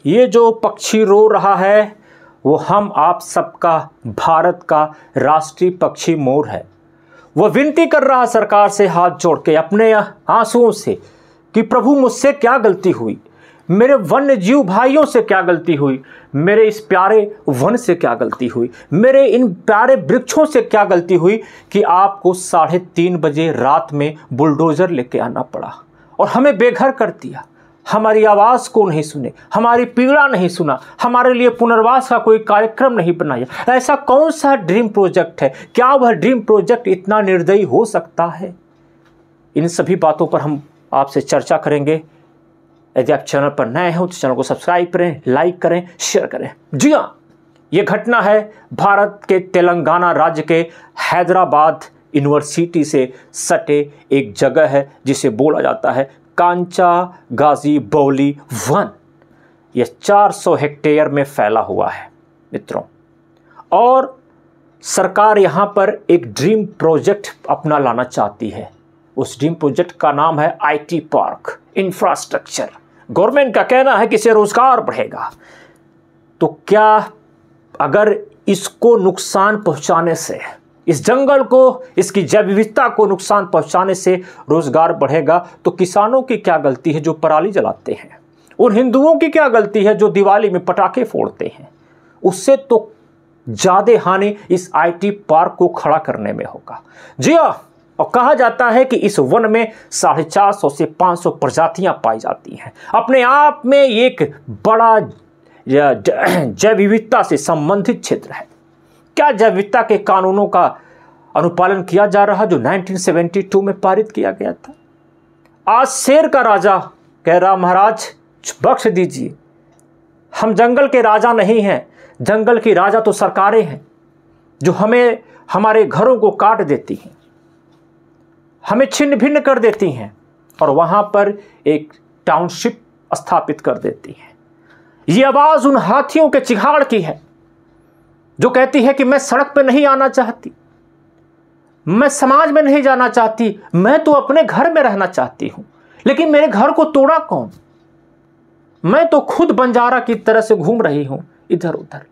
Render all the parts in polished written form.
ये जो पक्षी रो रहा है वो हम आप सबका भारत का राष्ट्रीय पक्षी मोर है। वह विनती कर रहा सरकार से हाथ जोड़ के अपने आंसुओं से कि प्रभु मुझसे क्या गलती हुई, मेरे वन्य जीव भाइयों से क्या गलती हुई, मेरे इस प्यारे वन से क्या गलती हुई, मेरे इन प्यारे वृक्षों से क्या गलती हुई कि आपको 3:30 बजे रात में बुलडोज़र लेके आना पड़ा और हमें बेघर कर दिया। हमारी आवाज़ को नहीं सुने, हमारी पीड़ा नहीं सुना, हमारे लिए पुनर्वास का कोई कार्यक्रम नहीं बनाया। ऐसा कौन सा ड्रीम प्रोजेक्ट है? क्या वह ड्रीम प्रोजेक्ट इतना निर्दयी हो सकता है? इन सभी बातों पर हम आपसे चर्चा करेंगे। यदि आप चैनल पर नए हो तो चैनल को सब्सक्राइब करें, लाइक करें, शेयर करें। जी हाँ, ये घटना है भारत के तेलंगाना राज्य के हैदराबाद यूनिवर्सिटी से सटे एक जगह है जिसे बोला जाता है कांचा गाजी बौली वन। यह 400 हेक्टेयर में फैला हुआ है मित्रों, और सरकार यहाँ पर एक ड्रीम प्रोजेक्ट अपना लाना चाहती है। उस ड्रीम प्रोजेक्ट का नाम है IT पार्क इंफ्रास्ट्रक्चर। गवर्नमेंट का कहना है कि इससे रोजगार बढ़ेगा। तो क्या अगर इसको नुकसान पहुंचाने से, इस जंगल को, इसकी जैव विविधता को नुकसान पहुंचाने से रोजगार बढ़ेगा, तो किसानों की क्या गलती है जो पराली जलाते हैं? उन हिंदुओं की क्या गलती है जो दिवाली में पटाखे फोड़ते हैं? उससे तो ज्यादा हानि इस IT पार्क को खड़ा करने में होगा। जी हाँ, और कहा जाता है कि इस वन में 450 से 500 प्रजातियां पाई जाती हैं। अपने आप में एक बड़ा जैव विविधता से संबंधित क्षेत्र है। क्या जैव विविधता के कानूनों का अनुपालन किया जा रहा जो 1972 में पारित किया गया था? आज शेर का राजा कह रहा महाराज बख्श दीजिए, हम जंगल के राजा नहीं हैं, जंगल की राजा तो सरकारें हैं जो हमें, हमारे घरों को काट देती हैं, हमें छिन्न भिन्न कर देती हैं और वहां पर एक टाउनशिप स्थापित कर देती हैं। ये आवाज उन हाथियों के चिहाड़ की है जो कहती है कि मैं सड़क पे नहीं आना चाहती, मैं समाज में नहीं जाना चाहती, मैं तो अपने घर में रहना चाहती हूं, लेकिन मेरे घर को तोड़ा कौन? मैं तो खुद बंजारा की तरह से घूम रही हूं इधर उधर।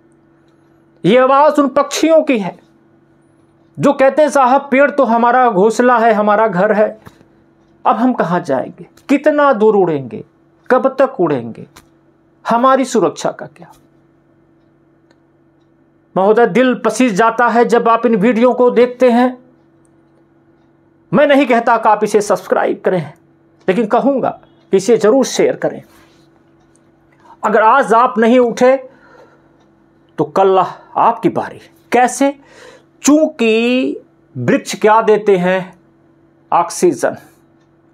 ये आवाज उन पक्षियों की है जो कहते हैं साहब पेड़ तो हमारा घोंसला है, हमारा घर है, अब हम कहां जाएंगे, कितना दूर उड़ेंगे, कब तक उड़ेंगे, हमारी सुरक्षा का क्या? महोदय, दिल पसीज जाता है जब आप इन वीडियो को देखते हैं। मैं नहीं कहता कि आप इसे सब्सक्राइब करें, लेकिन कहूंगा कि इसे जरूर शेयर करें। अगर आज आप नहीं उठे तो कल आपकी बारी। कैसे? चूंकि वृक्ष क्या देते हैं? ऑक्सीजन।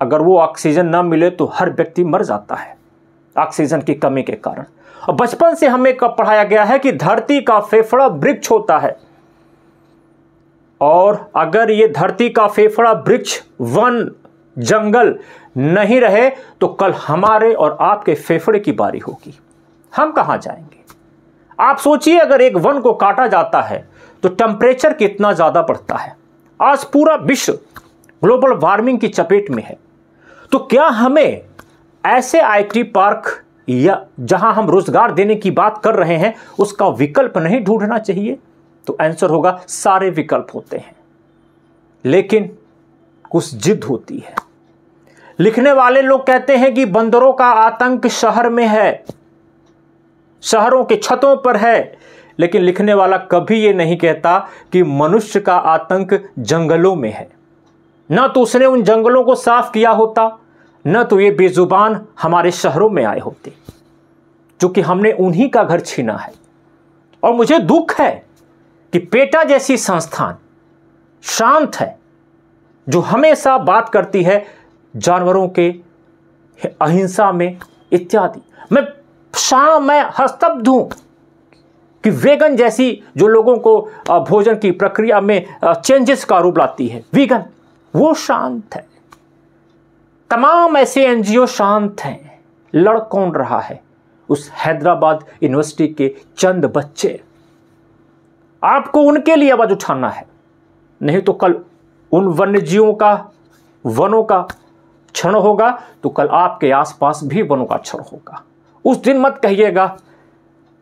अगर वो ऑक्सीजन ना मिले तो हर व्यक्ति मर जाता है ऑक्सीजन की कमी के कारण। और बचपन से हमें पढ़ाया गया है कि धरती का फेफड़ा वृक्ष होता है, और अगर ये धरती का फेफड़ा वृक्ष, वन, जंगल नहीं रहे तो कल हमारे और आपके फेफड़े की बारी होगी। हम कहां जाएंगे? आप सोचिए, अगर एक वन को काटा जाता है तो टेम्परेचर कितना ज्यादा बढ़ता है। आज पूरा विश्व ग्लोबल वार्मिंग की चपेट में है। तो क्या हमें ऐसे IT पार्क या जहां हम रोजगार देने की बात कर रहे हैं उसका विकल्प नहीं ढूंढना चाहिए? तो आंसर होगा सारे विकल्प होते हैं, लेकिन कुछ जिद होती है। लिखने वाले लोग कहते हैं कि बंदरों का आतंक शहर में है, शहरों के छतों पर है, लेकिन लिखने वाला कभी ये नहीं कहता कि मनुष्य का आतंक जंगलों में है। न तो उसने उन जंगलों को साफ किया होता, न तो ये बेजुबान हमारे शहरों में आए होते, क्योंकि हमने उन्हीं का घर छीना है। और मुझे दुख है कि पेटा जैसी संस्थान शांत है, जो हमेशा बात करती है जानवरों के अहिंसा में इत्यादि। मैं हस्तब्ध हूं कि वेगन जैसी जो लोगों को भोजन की प्रक्रिया में चेंजेस का रूप लाती है, वीगन, वो शांत है। तमाम ऐसे NGO शांत हैं। लड़ कौन रहा है? उस हैदराबाद यूनिवर्सिटी के चंद बच्चे। आपको उनके लिए आवाज उठाना है, नहीं तो कल उन वन्यजीवों का, वनों का क्षण होगा तो कल आपके आसपास भी वनों का क्षण होगा। उस दिन मत कहिएगा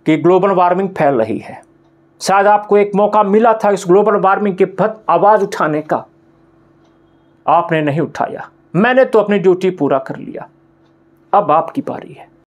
कि ग्लोबल वार्मिंग फैल रही है। शायद आपको एक मौका मिला था इस ग्लोबल वार्मिंग के प्रति आवाज़ उठाने का, आपने नहीं उठाया। मैंने तो अपनी ड्यूटी पूरा कर लिया, अब आपकी बारी है।